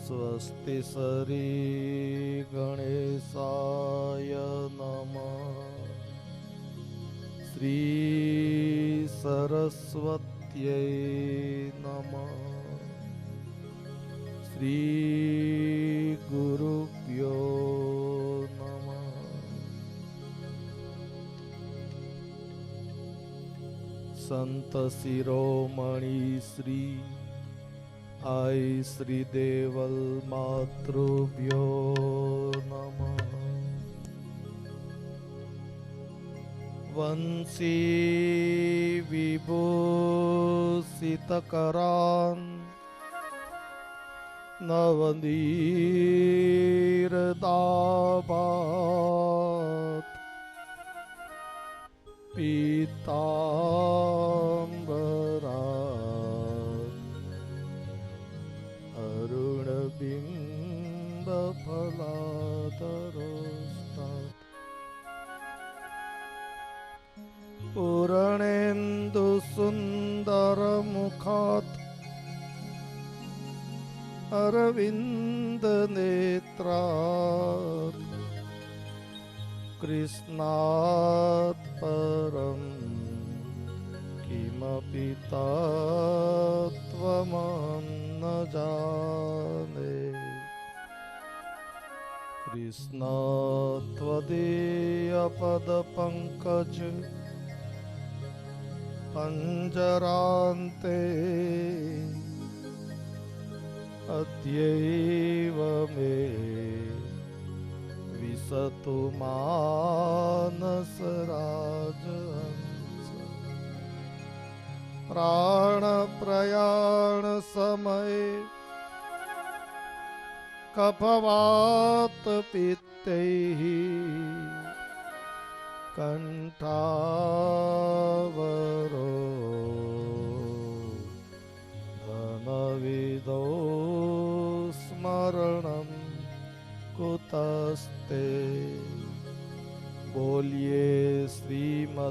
स्वस्ति श्री गणेशाय नमः। श्री सरस्वत्यै नमः। श्री गुरुभ्यो नमः। संत शिरोमणि श्री आई श्री देवल मातृभ्यो नमः। वंशी विभूषितकरान् नवनीरदाभात् पीताम्बरात् अरुणबिम्बफलाधरोष्टात् पूर्णेन्दुसुन्दरमुखात् अरविन्दनेत्रात् कृष्णात् परं किमपि तत्त्वमहं न जाने। कृष्ण त्वदीयपदपङ्कज पञ्जरान्ते अद्यैव मे विसतु मानसराजहंस। प्राणप्रयाणसमये कफवातपित्तैः कण्ठावरो धनविदो स्मरणं कुतस्ते। बोलिए श्रीमद्भागवत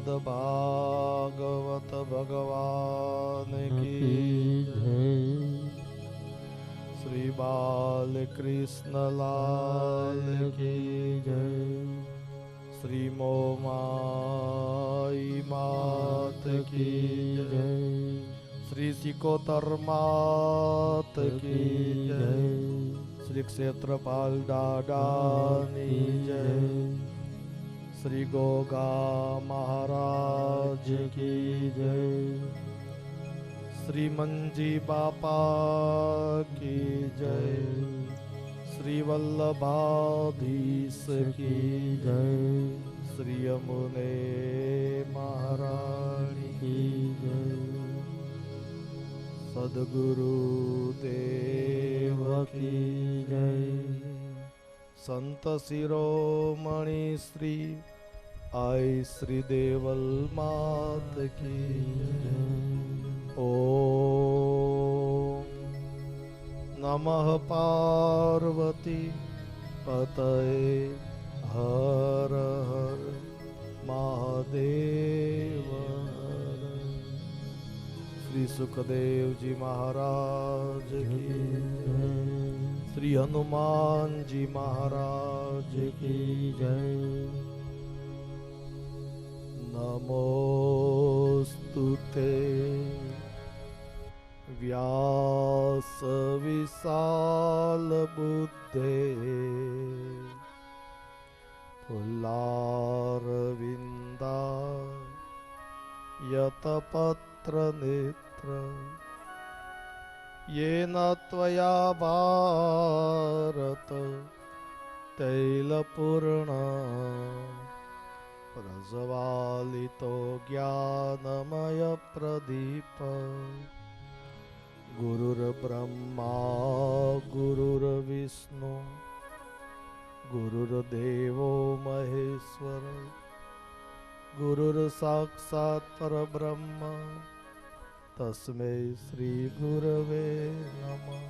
भगवान की जय। श्री बालकृष्ण लाल की जय। श्री मोमाई मात की जय। श्री सिकोतर मात की जय। श्री क्षेत्रपाल दादानी जय। श्री गोगा महाराज की जय। श्री मंजी बापा की जय। श्री वल्लभाधीश की जय। श्री यमुने महारानी की जय। सद्गुरु देव की जय। संत शिरोमणि श्री आई श्री देवल मात की जय। ओम नमः पार्वती पतये हर हर महादेव हर। श्री सुखदेव जी महाराज की जय। श्री हनुमान जी महाराज की जय। नमोस्तुते व्यास विशाल बुद्धे फुल्लारविन्दा यतपत्र नेत्र येन त्वया भारत तैलपूर्ण प्रज्वालितो ज्ञानमय प्रदीप। गुरुर्ब्रह्मा गुरुर्विष्णु गुरुर्देवो महेश्वर गुरुर्साक्षात् परब्रह्म तस्मै श्री गुरवे नमः।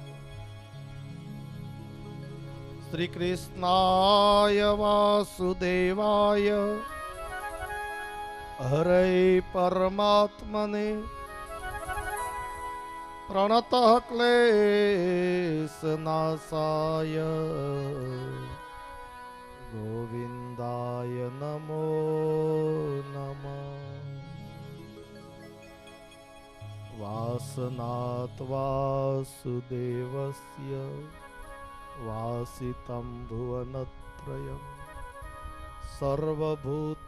श्री कृष्णाय वासुदेवाय हरे परमात्मने प्रणतः क्लेशनाशाय गोविन्दाय नमो नमः। वासनात् वासुदेवस्य वासितं भुवनत्रयम् सर्वभूतनिवासोऽसि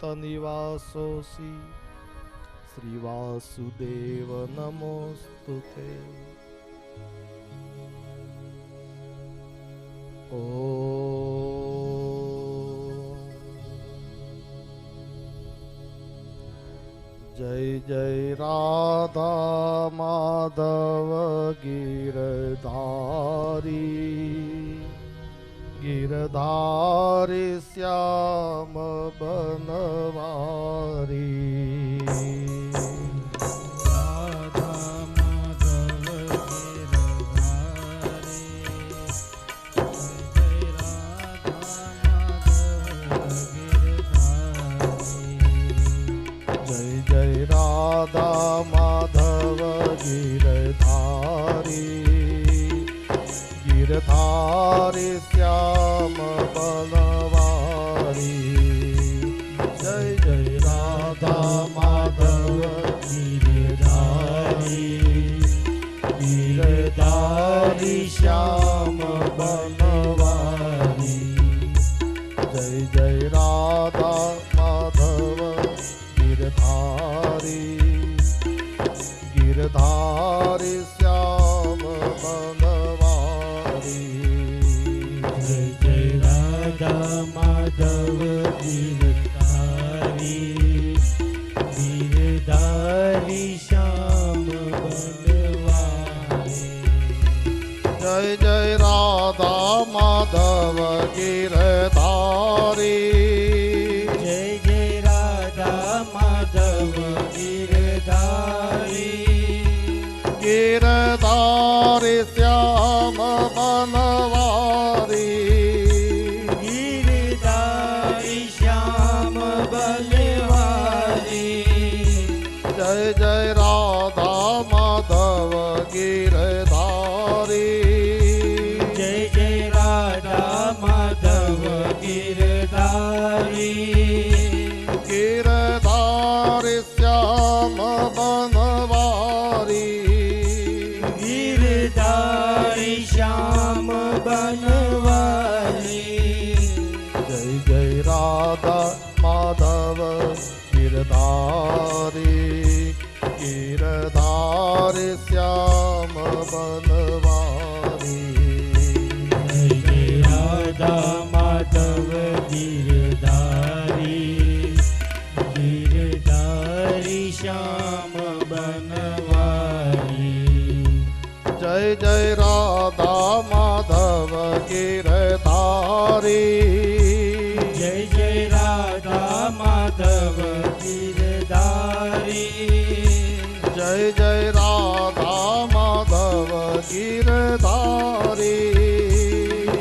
श्रीवासुदेव नमोस्तुते। ॐ जय जय राधा माधव गिरधारी गिरधारी श्याम बनवारी। राधा माधव गिरधारी गिरधारी श्याम बनवारी। जय जय राधा माधव गिरधारी गिरधारी श्याम बनवारी। जय जय राधा माधव गिरधारी गिरधारी श्याम बनवारी। जय जय राधा माधव गिरधारी गिरधारी श्याम बनवारी। जय जय राधा माधव गिरधारी गिरधारी श्याम बनवारी। गिरधारी श्याम बनवारी। जय जय राधा माधव गिरधारी जय जय राधा माधव गिरधारी गिरधारी श्याम बनवारी। गिरधारी श्याम बनवारी। जय जय राधा माधव गिरधारी गिरधारी श्याम बनवारी। जय जय राधा माधव गिरधारी गिरधारी श्याम बनवारी। जय जय राधा माधव गिरधारी जय जय राधा माधव गिरधारी जय जय राधा माधव गिरधारी।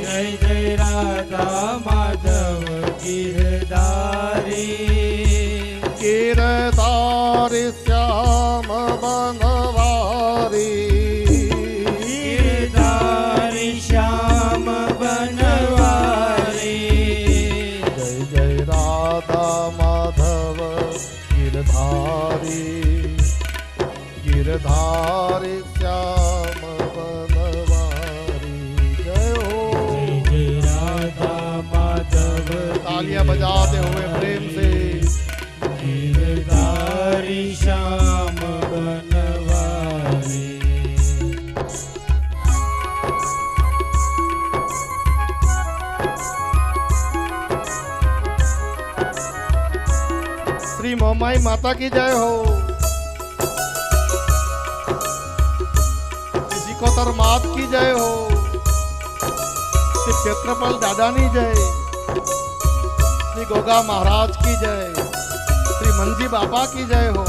जय जय राधा माधव गिरधारी गिरधारी श्याम बनवारी। गिरधारी श्याम बनवारी। जय जय राधा माधव गिरधारी गिरधारी श्याम बनवारी। जय हो। जय जय राधा माधव तालियां बजाते हुए प्रेम से। गिरधारी श्याम बनवारी। श्री मोहमाई माता की जय हो। सिकोतर मात की जय हो। श्री क्षेत्रपाल दादानी जय। श्री गोगा महाराज की जय। श्री मंजी बाबा की जय हो।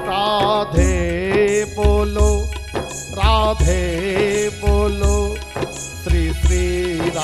राधे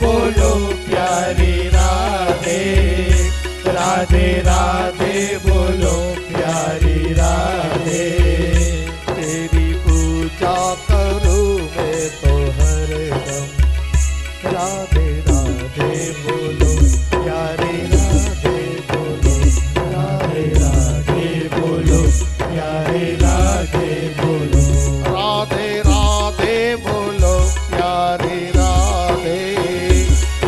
બોલો પ્યારી રાધે રાધે રાધે બોલો પ્યારી રાધે तेरी पूजा करूं मैं तो हरदम राधे राधे बोलो પ્યારી રાધે બોલો રાધે રાધે બોલો પ્યારી રાધે બોલો राधे राधे बोलो प्यारी राधे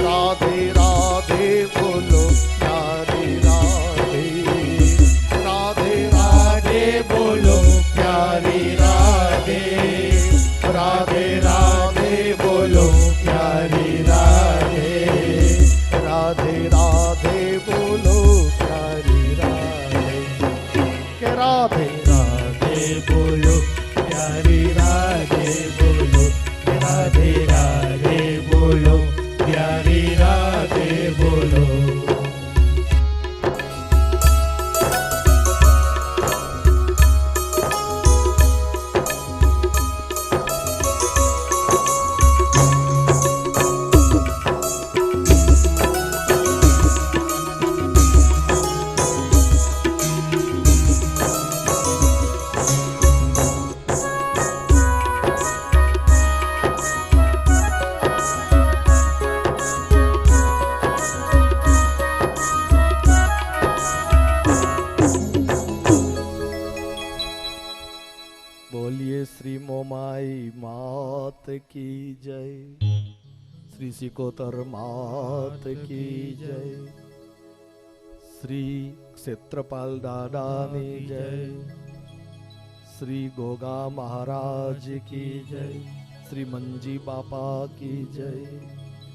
राधे राधे बोलो प्यारी राधे राधे રાધે બોલો પ્યારી રાધે રાધે રાધે બોલો પ્યારી રાધે राधे राधे बोलो प्यारी राधे के राधे રાધે બોલો પ્યારી રાધે બોલો રાધે રાધે બોલો પ્યારી રાધે બોલો बोलिए श्री मोमाई मात की जय श्री सिकोतर मात की जय श्री क्षेत्रपाल दादानी जय श्री गोगा महाराज की जय श्री मंजी बापा की जय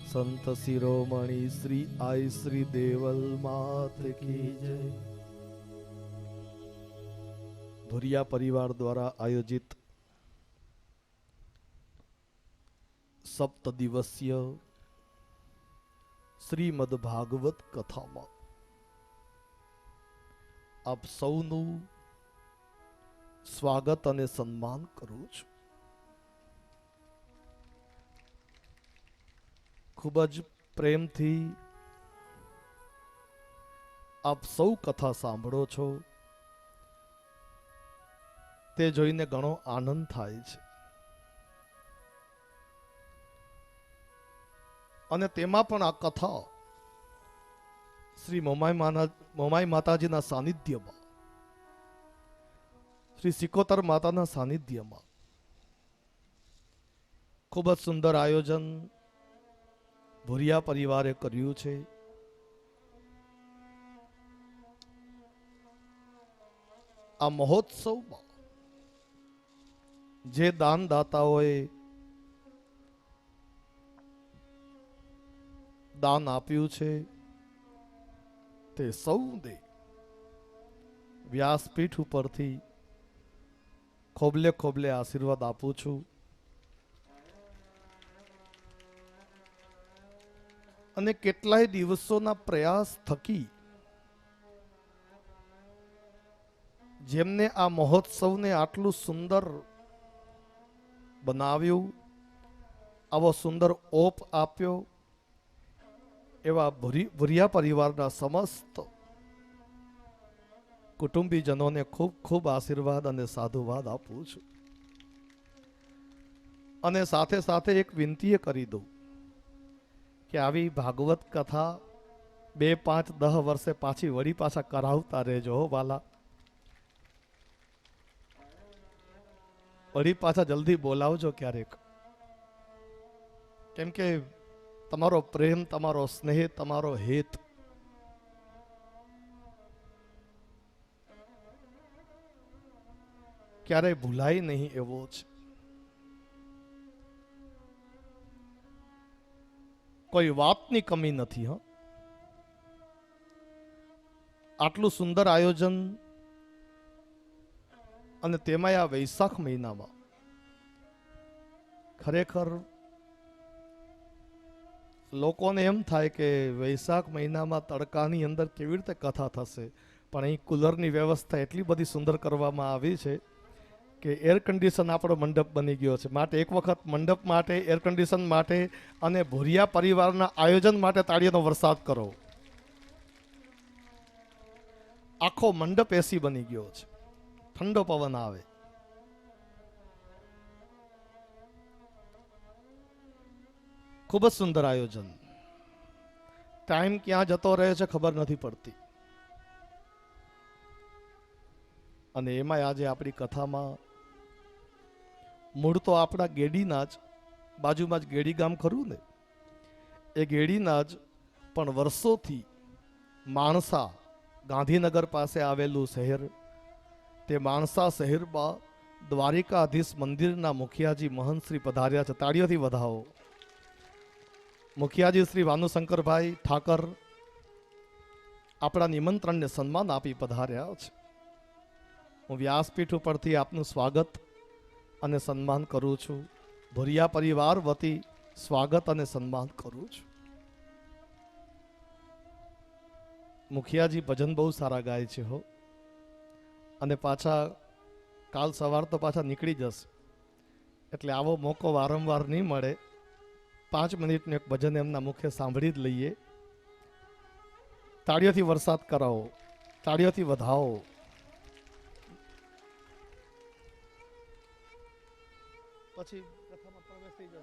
संत शिरोमणि श्री आई श्री देवल मात की जय ધુરિયા પરિવાર દ્વારા આયોજિત સપ્ત દિવસીય શ્રીમદ ભાગવત કથામાં આપ સૌનું સ્વાગત અને સન્માન કરું છું. ખૂબ જ પ્રેમથી આપ સૌ કથા સાંભળો છો તે જોઈને ઘણો આનંદ થાય છે અને તેમાં પણ આ કથા શ્રી મોમાઈ માતાજીના સાનિધ્યમાં શ્રી સિકોતર માતાના સાનિધ્યમાં ખૂબ જ સુંદર આયોજન ભુરિયા પરિવારે કર્યું છે. આ મહોત્સવમાં જે દાનદાતાઓએ દાન આપ્યું છે તે સૌને વ્યાસપીઠ ઉપરથી ખોબલે ખોબલે આશીર્વાદ આપું છું. અને કેટલાય દિવસોના પ્રયાસ થકી જેમને આ મહોત્સવને આટલું સુંદર બનાવ્યું, આવો સુંદર ઓપ આપ્યો, એવા ભુરિયા પરિવારના સમસ્ત કુટુંબીજનોને ખૂબ ખૂબ આશીર્વાદ અને સાધુવાદ આપું છું. અને સાથે સાથે એક વિનંતી કરી દઉં કે આવી ભાગવત કથા 2, 5, 10 વર્ષે પાછી વળી પાછા કરાવતા રહેજો હો વાલા. વળી પાછા જલ્દી બોલાવજો ક્યારેક, કેમ કે તમારો પ્રેમ, તમારો સ્નેહ, તમારો હેત ક્યારેય ભૂલાય નહીં એવો છે. કોઈ વાતની કમી નથી. આટલું સુંદર આયોજન અને તેમાં આ વૈશાખ મહિનામાં ખરેખર લોકોને એમ થાય કે વૈશાખ મહિનામાં તડકાની અંદર કેવી રીતે કથા થશે, પણ અહીં કુલરની વ્યવસ્થા એટલી બધી સુંદર કરવામાં આવી છે કે એર કન્ડિશન આપણો મંડપ બની ગયો છે. માટે એક વખત મંડપ માટે, એર કન્ડિશન માટે અને ભુરિયા પરિવારના આયોજન માટે તાળીઓનો વરસાદ કરો. આખો મંડપ એસી બની ગયો છે, ઠંડો પવન આવે. ખૂબ જ સુંદર આયોજન. ટાઈમ ક્યાં જતો રહે છે ખબર નથી પડતી. અને એમાં આજે આપણી કથામાં મૂળ તો આપણા ગેડીના જ, બાજુમાં જ ગેડી ગામ ખરું ને, એ ગેડીના જ પણ વર્ષોથી માણસા, ગાંધીનગર પાસે આવેલું શહેર, તે માણસા શહેરમાં દ્વારિકાધીશ મંદિરના મુખિયાજી મહંત શ્રી પધાર્યા છે. તાળીઓથી વધાવો. મુખિયાજી શ્રી ભાનુશંકરભાઈ ઠાકર આપણા નિમંત્રણને સન્માન આપી પધાર્યા છે. હું વ્યાસપીઠ ઉપરથી આપનું સ્વાગત અને સન્માન કરું છું. ભુરિયા પરિવાર વતી સ્વાગત અને સન્માન કરું છું. મુખિયાજી ભજન બહુ સારા ગાય છે હો. અને પાછા કાલ સવાર તો પાછા નીકળી જશે, એટલે આવો મોકો વારંવાર નહીં મળે. 5 મિનિટનું એક ભજન એમના મુખે સાંભળી જ લઈએ. તાળીઓથી વરસાદ કરાવો, તાળીઓથી વધાવો. પછી કથામાં પ્રવેશ થઈ જશે.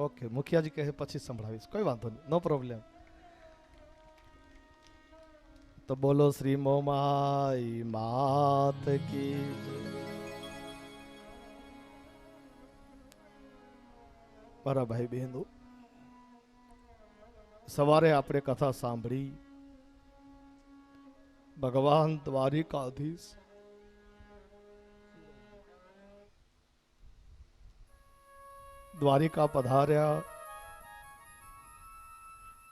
ઓકે, મુખિયાજી કહે પછી સંભળાવીશ, કોઈ વાંધો નહીં, નો પ્રોબ્લેમ. તો બોલો શ્રી મોમાઈ માત કી જય. મારા ભાઈ બહેનો, સવારે આપણે કથા સાંભળી. ભગવાન દ્વારિકાધીશ દ્વારિકા પધાર્યા.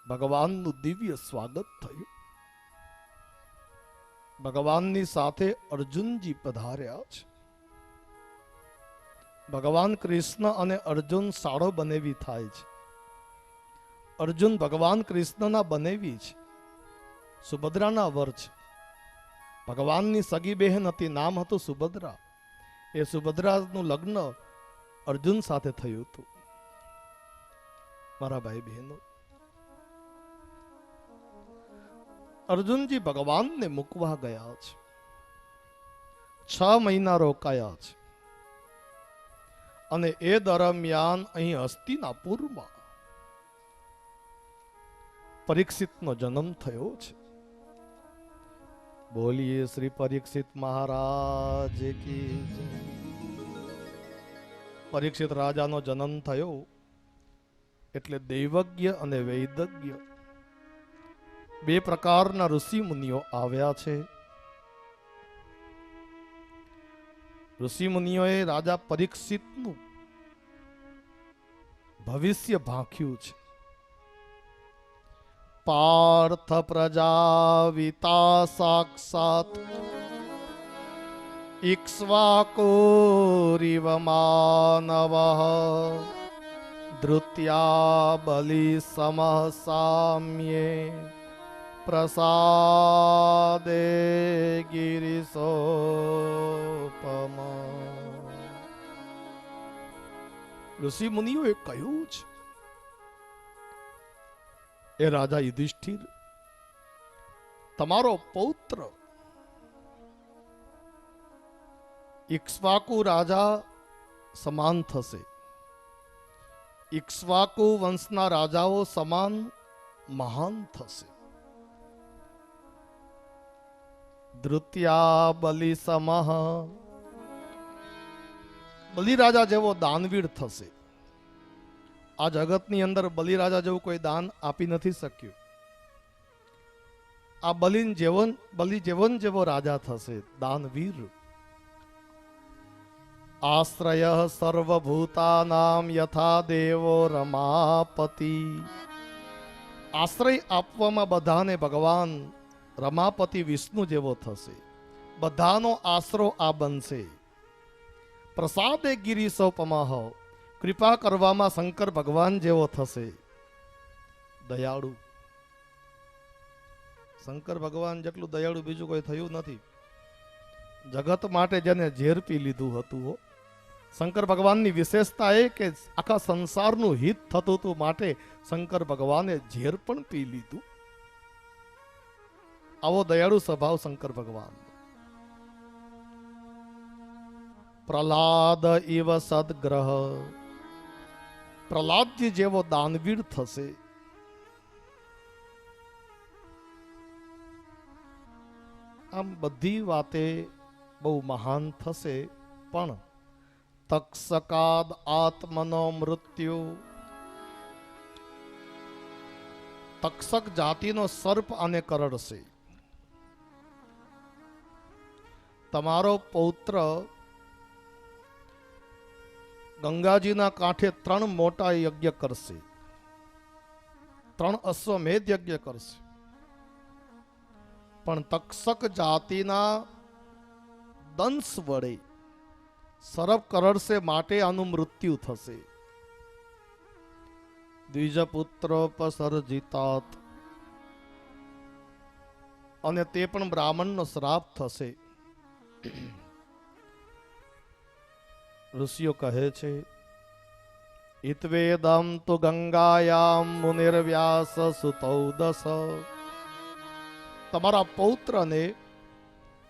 ભગવાનનું દિવ્ય સ્વાગત થયું. ભગવાનની સાથે અર્જુનજી પધાર્યા છે. ભગવાન કૃષ્ણ અને અર્જુન સાળો બનેવી થાય છે. અર્જુન ભગવાન કૃષ્ણના બનેવી છે, સુભદ્રાના વર છે. ભગવાનની સગી બહેન હતી, નામ હતું સુભદ્રા. એ સુભદ્રાનું લગ્ન અર્જુન સાથે થયું હતું. મારા ભાઈ બહેનો, અર્જુનજી ભગવાનને મૂકવા ગયા છે. 6 મહિના રોકાયા છે. અને એ દરમિયાન અહીં હસ્તિનાપુરમાં પરીક્ષિતનો જન્મ થયો છે. બોલીએ શ્રી પરીક્ષિત મહારાજ કી જય. પરીક્ષિત રાજાનો જન્મ થયો એટલે દૈવજ્ઞ અને વૈદજ્ઞ 2 પ્રકારના ઋષિ મુનિઓ આવ્યા છે. ઋષિ મુનિઓએ રાજા પરીક્ષિતનું ભવિષ્ય ભાંખ્યું છે. પાર્થ પ્રજાવિતા સાક્ષાત ઇક્ષ્વાકુરિવ માનવઃ ધૃત્યા બલિ સમઃ સામ્યે પ્રસાદે ગિરિશોપમ. ઋષિ મુનિઓએ કહ્યું છે, એ રાજા યુધિષ્ઠિર, તમારો પૌત્ર ઇક્ષ્વાકુ રાજા સમાન થશે. ઇક્ષ્વાકુ વંશના રાજાઓ સમાન મહાન થશે. ધૃત્યા બલિ સમઃ, બલિરાજા જેવો દાનવીર થશે. આ જગતની અંદર બલિરાજા જેવું કોઈ દાન આપી નથી શક્યું. આ બલિ જેવન જેવો રાજા થશે, દાનવીર. આશ્રય સર્વભૂતાનામ યથા દેવો રમાપતિ. આશ્રય આપવામાં બધાને ભગવાન રમાપતિ વિષ્ણુ જેવો થશે. બધાનો આશરો આ બનશે. પ્રસાદે ગિરિશોપમઃ, કૃપા કરવામાં શંકર ભગવાન જેવો થશે. દયાળુ, શંકર ભગવાન જેટલું દયાળુ બીજું કોઈ થયું નથી. જગત માટે જેને ઝેર પી લીધું હતું હો. શંકર ભગવાનની વિશેષતા એ કે આખા સંસારનું હિત થતું હતું માટે શંકર ભગવાને ઝેર પણ પી લીધું. આવો દયાળુ સ્વભાવ શંકર ભગવાન. પ્રહલાદ ઇવ સદગ્રહ, પ્રહલાદજી જેવો દાનવીર થશે. આમ બધી વાતે બહુ મહાન થશે, પણ તક્ષકાદ આત્મનો મૃત્યુ, તક્ષક જાતિનો સર્પ આને કરડશે. તમારો પૌત્ર ગંગાજીના કાંઠે 3 મોટા યજ્ઞ કરશે, 3 અશ્વમેધ યજ્ઞ કરશે, પણ તક્ષક જાતિના દંશ વડે સર્પ કરડશે માટે આનું મૃત્યુ થશે. દ્વિજપુત્રોપસર્જિતાત, અને તે પણ બ્રાહ્મણનો શ્રાપ થશે. ઋષિઓ કહે છે ઇત્વેદમ તુ ગંગાયામ મુનિર્વ્યાસ સુતૌ દસ. તમારા પૌત્રને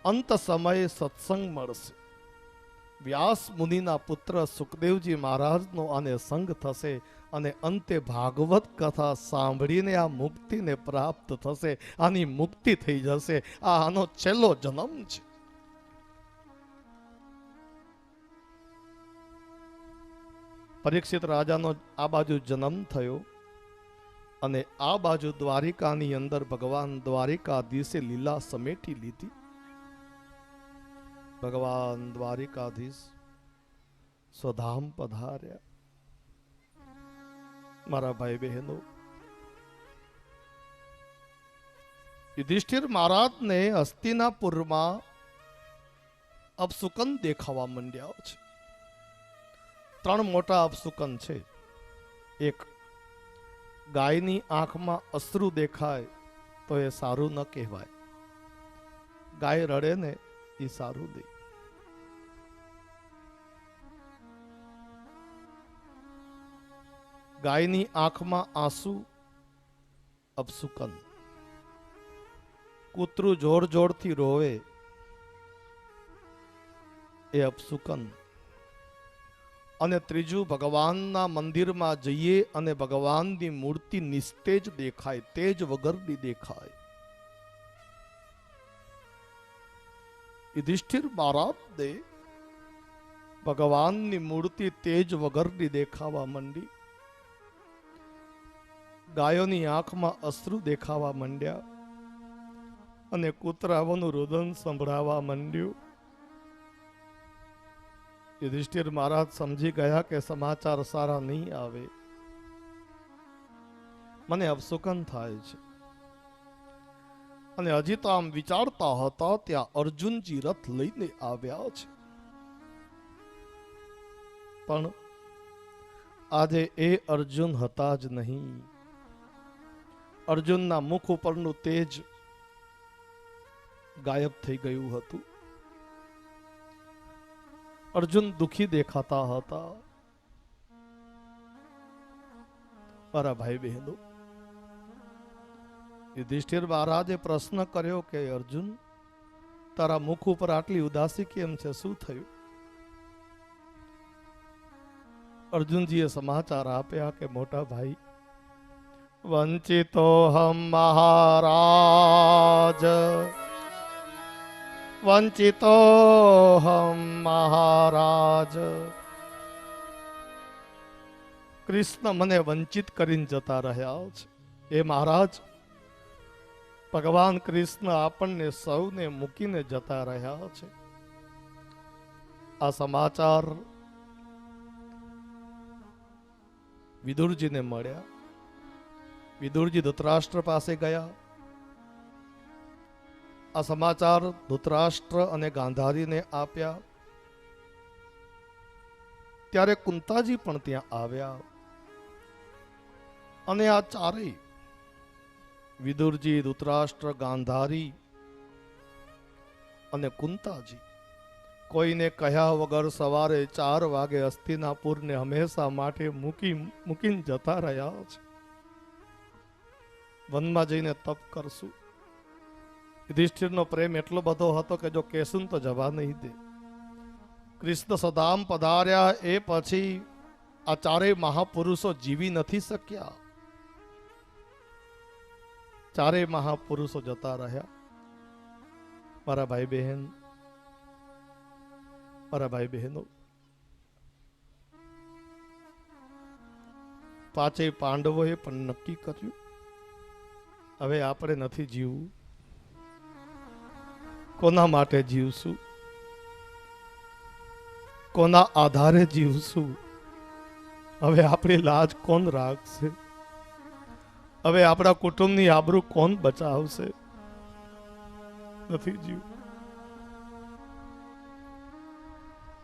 અંત સમયે સત્સંગ મળશે. વ્યાસ મુનિના પુત્ર સુખદેવજી મહારાજનો આને સંગ થશે અને અંતે ભાગવત કથા સાંભળીને આ મુક્તિને પ્રાપ્ત થશે. આની મુક્તિ થઈ જશે. આ આનો છેલ્લો જન્મ છે. પરીક્ષિત રાજાનો આ બાજુ જન્મ થયો અને આ બાજુ દ્વારિકાની અંદર ભગવાન દ્વારિકાધીશે લીલા સમેટી લીધી. ભગવાન દ્વારિકાધીશ સ્વધામ પધાર્યા. મારા ભાઈ બહેનો, યુધિષ્ઠિર મહારાજને હસ્તિનાપુરમાં અપશુકન દેખાવા માંડ્યા છે. 3 મોટા અપશુકન છે. એક, ગાયની આંખમાં અશ્રુ દેખાય તો એ સારું ન કહેવાય. ગાય રડે ને એ સારું નહીં. ગાયની આંખમાં આંસુ અપશુકન. કૂતરું જોર જોરથી રોવે એ અપશુકન. અને ત્રીજું, ભગવાનના મંદિરમાં જઈએ અને ભગવાનની મૂર્તિ નિસ્તેજ દેખાય, તેજ વગરની દેખાય. યુધિષ્ઠિર મહારાજને ભગવાનની મૂર્તિ તેજ વગરની દેખાવા માંડી. ગાયોની આંખમાં અશ્રુ દેખાવા માંડ્યા અને કૂતરાઓનું રુદન સંભળાવા માંડ્યું. યુધિષ્ઠિર મહારાજ સમજી ગયા કે સમાચાર સારા નહીં આવે. મને અપશુકન થાય છે. અને હજી તો આમ વિચારતા હતા ત્યાં અર્જુનજી રથ લઈને આવ્યા છે. પણ આજે એ અર્જુન હતા જ નહીં. અર્જુનના મુખ ઉપરનું તેજ ગાયબ થઈ ગયું હતું. અર્જુન દુખી દેખાતા હતા. મારા ભાઈ બહેનો, યુધિષ્ઠિર મહારાજે પ્રશ્ન કર્યો કે અર્જુન, તારા મુખ ઉપર આટલી ઉદાસી કેમ છે? શું થયું? અર્જુનજીએ સમાચાર આપ્યા કે મોટા ભાઈ, વંચિતો હમ મહારાજ, વંચિતો હમ મહારાજ. કૃષ્ણ મને વંચિત કરીને જતા રહ્યા છે. એ મહારાજ, ભગવાન કૃષ્ણ આપણને સૌને મૂકીને જતા રહ્યા છે. આ સમાચાર વિદુરજીને મળ્યા. વિદુરજી ધૃતરાષ્ટ્ર પાસે ગયા. આ સમાચાર ધૃતરાષ્ટ્ર અને ગાંધારીને આપ્યા. ત્યારે કુંતાજી પણ ત્યાં આવ્યા અને આ ચારેય, વિદુરજી, ધૃતરાષ્ટ્ર, ગાંધારી અને કુંતાજી, કોઈને કહ્યા વગર સવારે 4 વાગે હસ્તિનાપુરને હંમેશા માટે મૂકીને જતા રહ્યા છે. વનમાં જઈને તપ કરશું. યુધિષ્ઠિરનો પ્રેમ એટલો બધો હતો કે જો કહેશું તો જવા નહીં દે. કૃષ્ણ સદામ પધાર્યા એ પછી આ ચારેય મહાપુરુષો જીવી નથી શક્યા. ચારેય મહાપુરુષો જતા રહ્યા. મારા ભાઈ બહેનો, પાંચેય પાંડવોએ પણ નક્કી કર્યું હવે આપણે નથી જીવવું. કોના માટે જીવશું? કોના આધારે જીવશું? હવે આપણી લાજ કોણ રાખશે? હવે આપણા કુટુંબની આબરૂ કોણ બચાવશે? નથી જીવ.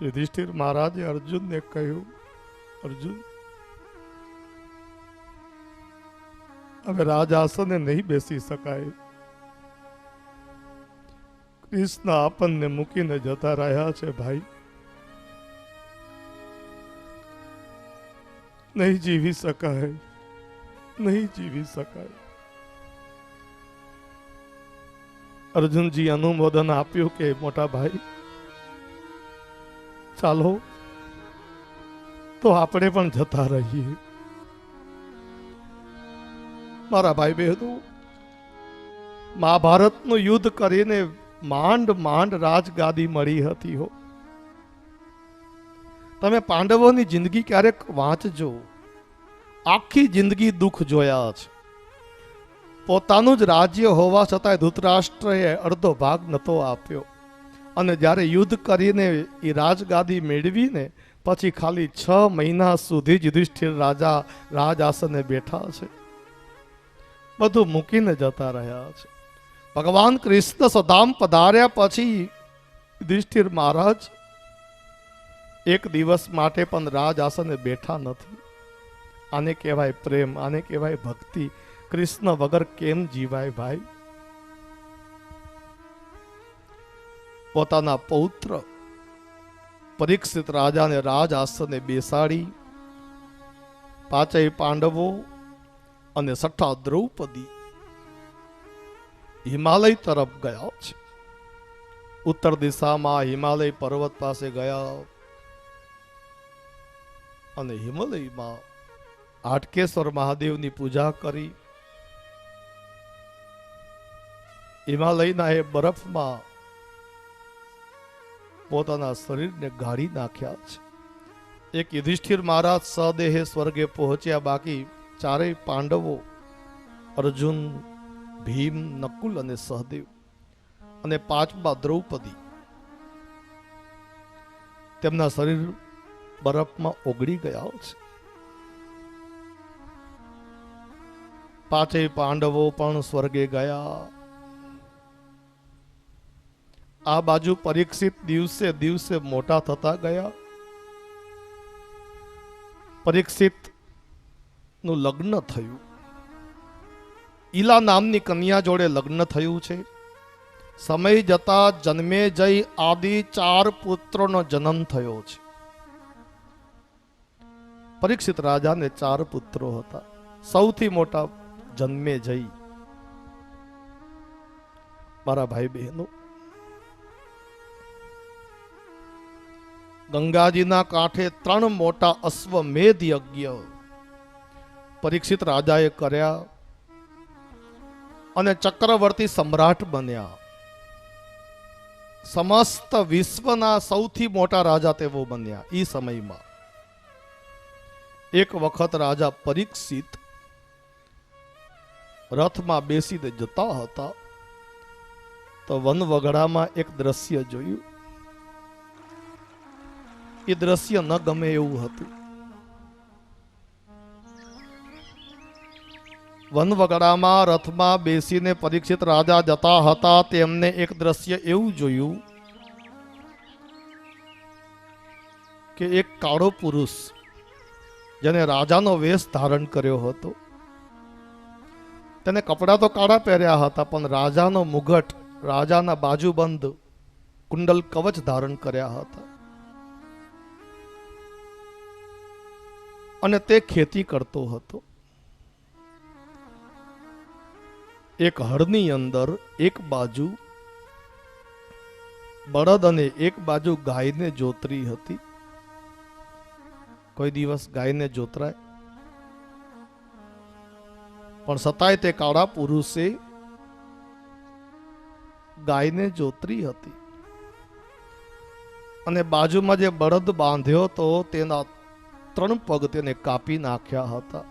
યુધિષ્ઠિર મહારાજે અર્જુનને કહ્યું, અર્જુન, હવે રાજ આસને નહીં બેસી શકાય. કૃષ્ણ આપણને મૂકીને જતા રહ્યા છે ભાઈ. નહીં જીવી શકાય, નહીં જીવી શકાય. અર્જુનજી અનુમોદન આપ્યું કે મોટા ભાઈ ચાલો તો આપણે પણ જતા રહીએ. મારા ભાઈ બહેનો, મહાભારતનું યુદ્ધ કરીને માંડ રાજગાદી મળી હતી હો. તમે પાંડવોની જિંદગી ક્યારેક વાંચજો. આખી જિંદગી દુઃખ જોયા છે. પોતાનું જ રાજ્ય હોવા છતાંય ધૃતરાષ્ટ્રએ અડધો ભાગ નતો આપ્યો. અને જ્યારે યુદ્ધ કરીને એ રાજગાદી મેળવીને પછી ખાલી 6 મહિના સુધી જ યુધિષ્ઠિર રાજા રાજ આસને બેઠા છે. બધું મૂકીને જતા રહ્યા છે. ભગવાન કૃષ્ણ સદામ પધાર્યા પછી યુધિષ્ઠિર મહારાજ એક દિવસ માટે પણ રાજ આસને બેઠા નથી. આને કહેવાય પ્રેમ, આને કહેવાય ભક્તિ. કૃષ્ણ વગર કેમ જીવાય ભાઈ? પોતાના પૌત્ર પરીક્ષિત રાજાને રાજ આસને બેસાડી પાંચેય પાંડવો અને સઠ્ઠા દ્રૌપદી હિમાલય તરફ ગયા છે. ઉત્તર દિશામાં હિમાલય પર્વત પાસે ગયા અને હિમાલયમાં હાટકેશ્વર મહાદેવની પૂજા કરી. હિમાલયના એ બરફમાં પોતાના શરીરને ગાળી નાખ્યા છે. એક યુધિષ્ઠિર મહારાજ સદેહે સ્વર્ગે પહોંચ્યા. બાકી ચારેય પાંડવો અર્જુન, ભીમ, નકુલ અને સહદેવ અને 5મા દ્રૌપદી તેમના શરીર બરફમાં ઓગળી ગયા છે. પાંચેય પાંડવો પણ સ્વર્ગે ગયા. આ બાજુ પરીક્ષિત દિવસે દિવસે મોટા થતા ગયા. પરીક્ષિત નું લગ્ન થયું. ઈલા નામની કન્યા જોડે લગ્ન થયું છે. સમય જતા જન્મેજય આદિ 4 પુત્રોનો જન્મ થયો છે. પરીક્ષિત રાજાને 4 પુત્રો હતા. સૌથી મોટા જન્મેજય. મારા ભાઈ બહેનો, ગંગાજીના કાંઠે 3 મોટા અશ્વમેધ યજ્ઞ પરીક્ષિત રાજાએ કર્યા અને ચક્રવર્તી સમ્રાટ બન્યા. સમસ્ત વિશ્વના સૌથી મોટા રાજા તેઓ બન્યા. એ સમયમાં એક વખત રાજા પરીક્ષિત રથમાં બેસીને જતા હતા તો વનવગડામાં એક દ્રશ્ય જોયું. એ દ્રશ્ય ન ગમે એવું હતું. વનવગડામાં રથમાં બેસીને પરીક્ષિત રાજા જતા હતા. તેમને એક દ્રશ્ય એવું જોયું કે એક કાળો પુરુષ જેને રાજાનો વેશ ધારણ કર્યો હતો, તેને કપડાં તો કાળા પહેર્યા હતા પણ રાજાનો મુગટ, રાજાના બાજુબંધ કુંડલ કવચ ધારણ કર્યા હતા અને તે ખેતી કરતો હતો. એક હળની અંદર એક બાજુ બળદ અને એક બાજુ ગાયને જોતરી હતી. કોઈ દિવસ ગાયને જોતરાય, પણ છતાંય તે કાળા પુરુષે ગાયને જોતરી હતી અને બાજુમાં જે બળદ બાંધ્યો તો તેના 3 પગ તેને કાપી નાખ્યા હતા.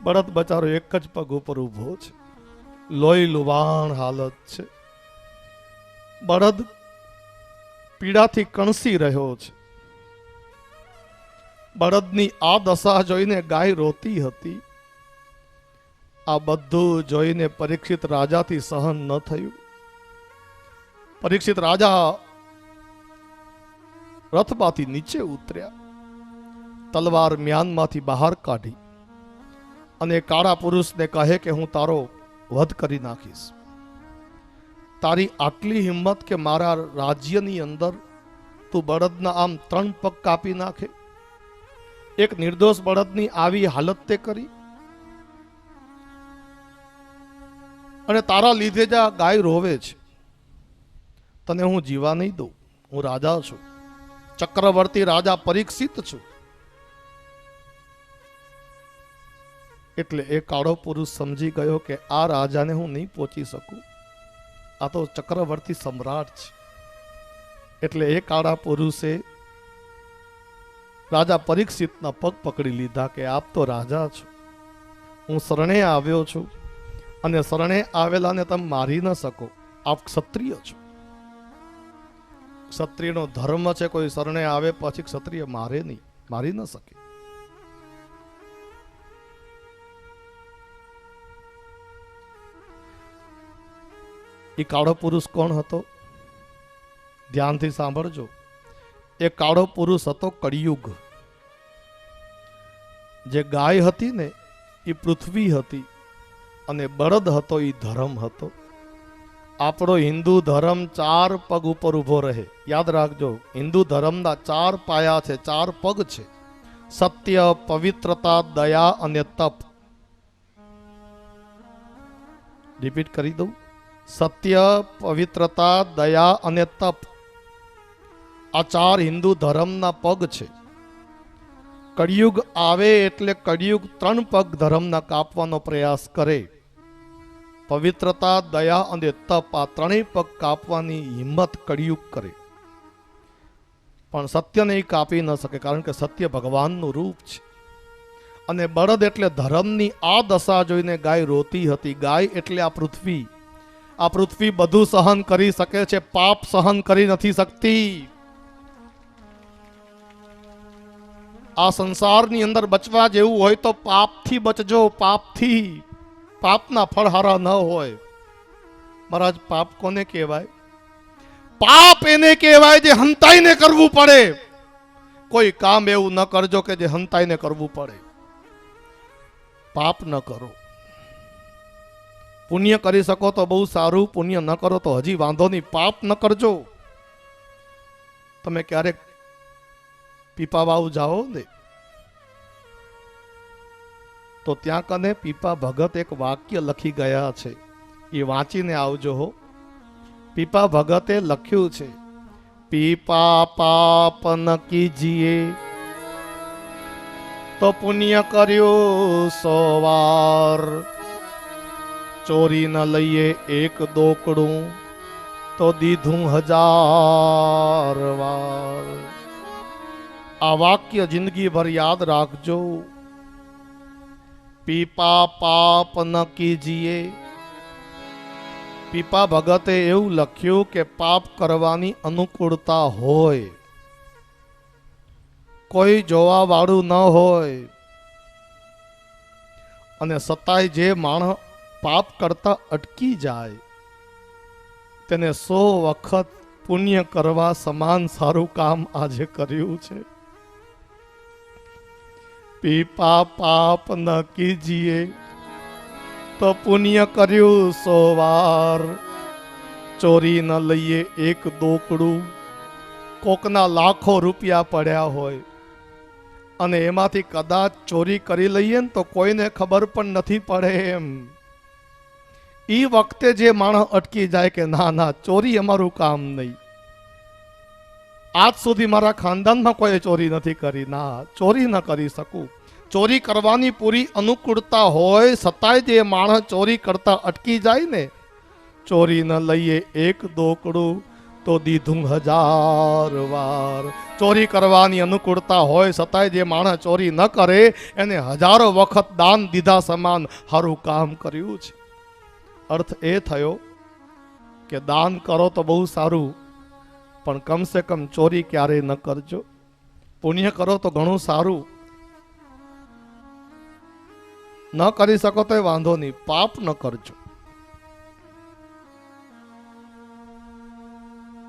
બળદ બચારો એક જ પગ ઉપર ઊભો છે, લોહી લુવાણ હાલત છે. બળદ પીડાથી કણસી રહ્યો છે. બળદની આ દશા જોઈને ગાય રોતી હતી. આ બધું જોઈને પરીક્ષિત રાજાથી સહન ન થયું. પરીક્ષિત રાજા રથમાંથી નીચે ઉતર્યા, તલવાર મ્યાનમાંથી બહાર કાઢી અને કાળા પુરુષને કહે કે હું તારો વધ કરી નાખીશ. તારી આટલી હિંમત કે મારા રાજ્યની અંદર તું બળદના આમ 3 પગ કાપી નાખે? એક નિર્દોષ બળદની આવી હાલત તે કરી, અને તારા લીધે જ આ ગાય રોવે છે. તને હું જીવા નહીં દઉં. હું રાજા છું, ચક્રવર્તી રાજા પરીક્ષિત છું. એટલે એ કાળો પુરુષ સમજી ગયો કે આ રાજાને હું નહીં પહોંચી શકું. આ તો ચક્રવર્તી સમ્રાટ છે. એટલે એ કાળા પુરુષે રાજા પરીક્ષિતના પગ પકડી લીધા કે આપ તો રાજા છો, હું શરણે આવ્યો છું, અને શરણે આવેલાને તમે મારી ન શકો. આપ ક્ષત્રિય છો. ક્ષત્રિયનો ધર્મ છે, કોઈ શરણે આવે પછી ક્ષત્રિય મારે નહીં, મારી ન શકે. એ કાળો પુરુષ કોણ હતો? ધ્યાનથી સાંભળજો. એ કાળો પુરુષ હતો કળિયુગ. જે ગાય હતી ને એ પૃથ્વી હતી, અને બળદ હતો એ ધર્મ હતો. આપણો હિન્દુ ધર્મ 4 પગ ઉપર ઊભો રહે. યાદ રાખજો, હિન્દુ ધર્મના 4 પાયા છે, 4 પગ છે: સત્ય, પવિત્રતા, દયા અને તપ. રિપીટ કરી દઉં: સત્ય, પવિત્રતા, દયા અને તપ. આ 4 હિન્દુ ધર્મના પગ છે. કળિયુગ આવે એટલે કળિયુગ 3 પગ ધર્મના કાપવાનો પ્રયાસ કરે. પવિત્રતા, દયા અને તપ, આ 3 પગ કાપવાની હિંમત કળિયુગ કરે. પણ સત્યને એ કાપી ન શકે, કારણ કે સત્ય ભગવાનનું રૂપ છે. અને બળદ એટલે ધર્મની આ દશા જોઈને ગાય રોતી હતી. ગાય એટલે આ પૃથ્વી. આ પૃથ્વી બધું સહન કરી શકે છે, પાપ સહન કરી નથી શકતી. આ સંસારની અંદર બચવા જેવું હોય તો પાપથી બચજો. પાપથી. પાપના ફળ હારા ન હોય. મહારાજ, પાપ કોને કહેવાય? પાપ એને કહેવાય જે હંતાઈને કરવું પડે. કોઈ કામ એવું ન કરજો કે જે હંતાઈને કરવું પડે. પાપ ન કરો. પુણ્ય કરી શકો તો બહુ સારું, પુણ્ય ન કરો તો હજી વાંધો નહીં. પાપ ન કરજો. તમે ક્યારેક પીપાવાવ જાઓ ને તો ત્યાં કને પીપા ભગત એક વાક્ય લખી ગયા છે, એ વાંચીને આવજો હો. પીપા ભગતે લખ્યું છે: પીપા પાપ ન કીજીએ તો પુણ્ય કર્યું 100 વાર. ચોરી ન લઈએ 1 દોકડું તો દીધું 1000 વાર. આ વાક્ય જિંદગીભર યાદ રાખજો. પીપા પાપ ન કીજીએ. પીપા ભગતે એવું લખ્યું કે પાપ કરવાની અનુકૂળતા હોય, કોઈ જોવા વાળું ન હોય, અને સતાય જે માણસ પાપ કરતા અટકી જાય તેને 100 વખત પુણ્ય કરવા સમાન સારું કામ આજે કર્યું છે. પીપા પાપ ન કીજીએ તો પુણ્ય કર્યું 100 વાર. ચોરી ન લઈએ એક દોકડું, કોકના લાખો રૂપિયા પડ્યા હોય અને એમાંથી કદાચ ચોરી કરી લઈએ ને તો કોઈને ખબર પણ નથી પડે એમ. ઈ વખતે જે માણસ અટકી જાય કે ના ના ચોરી અમારું કામ નહીં, આજ સુધી મારા ખાનદાનમાં કોઈ ચોરી નથી કરી, ના ચોરી ન કરી શકું. ચોરી કરવાની પૂરી અનુકૂળતા હોય છતાંય જે માણસ ચોરી કરતા અટકી જાય ને, ચોરી ન લઈએ એક દોકડું તો દીધું 1000 વાર. ચોરી કરવાની અનુકૂળતા હોય છતાંય જે માણસ ચોરી ન કરે એને 1000 વખત દાન દીધા સમાન સારું કામ કર્યું છે. અર્થ એ થયો કે દાન કરો તો બહુ સારું, પણ કમસે કમ ચોરી ક્યારેય ન કરજો. પુણ્ય કરો તો ઘણું સારું, ન કરી શકો તો વાંધો નહીં, પાપ ન કરજો.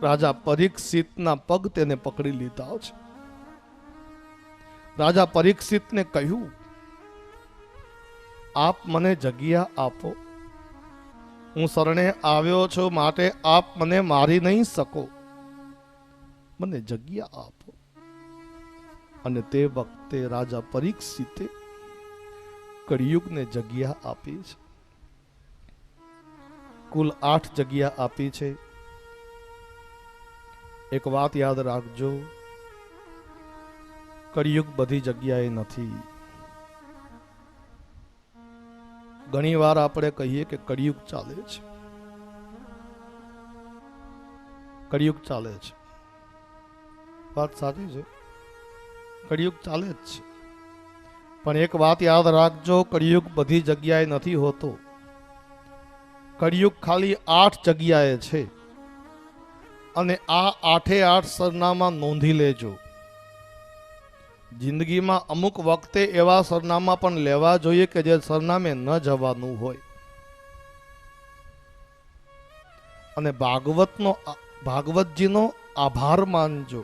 રાજા પરીક્ષિતના પગ તેને પકડી લીધા છે. રાજા પરીક્ષિતને કહ્યું, આપ મને જગ્યા આપો, હું શરણે આવ્યો છું માટે આપ મને મારી નહીં શકો, મને જગ્યા આપો. અને તે વખતે રાજા પરીક્ષિતે કળિયુગને જગ્યા આપી છે. કુલ 8 જગ્યા આપી છે. એક વાત યાદ રાખજો, કળિયુગ બધી જગ્યાએ નથી. ઘણી વાર આપણે કહીએ કે કળિયુગ ચાલે છે, કળિયુગ ચાલે છે. વાત સાચી છે, કળિયુગ ચાલે જ છે. પણ એક વાત યાદ રાખજો, કળિયુગ બધી જગ્યાએ નથી હોતો. કળિયુગ ખાલી 8 જગ્યાએ છે. અને આ 8 સરનામા નોંધી લેજો. જિંદગીમાં અમુક વખતે એવા સરનામા પણ લેવા જોઈએ કે જે સરનામે ન જવાનું હોય. અને ભાગવતજીનો આભાર માનજો.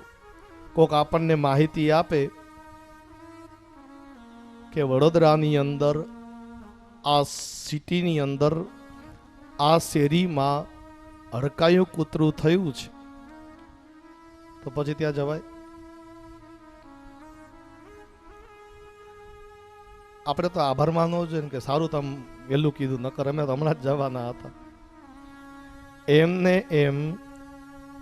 કોક આપણને માહિતી આપે કે વડોદરાની અંદર, આ સિટીની અંદર, આ શેરીમાં હડકાયું કૂતરું થયું છે, તો પછી ત્યાં જવાય? આપણે તો આભાર માનવો જોઈએ કે સારું તમે વહેલું કીધું, નકર અમે તો હમણાં જ જવાના હતા. એમને એમ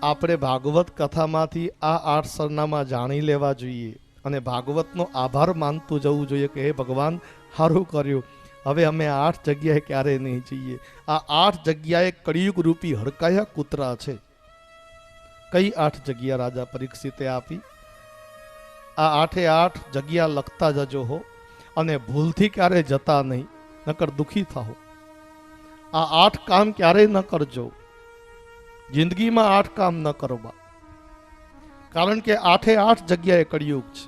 આપણે ભાગવત કથામાંથી આ 8 સરનામા જાણી લેવા જોઈએ અને ભાગવતનો આભાર માનતું જવું જોઈએ કે હે ભગવાન સારું કર્યું, હવે અમે 8 જગ્યાએ ક્યારે નહીં જઈએ. આ 8 જગ્યાએ કળિયુગ રૂપી હડકાયા કૂતરા છે. કઈ 8 જગ્યા રાજા પરીક્ષિતે આપી? આ 8 જગ્યા લખતા જજો હો, અને ભૂલથી ક્યારે જતા નહીં, નકર દુખી થાઓ. આ 8 કામ ક્યારેય ન કરજો. જિંદગીમાં 8 કામ ન કરવા, કારણ કે 8 જગ્યાએ કળિયુગ છે.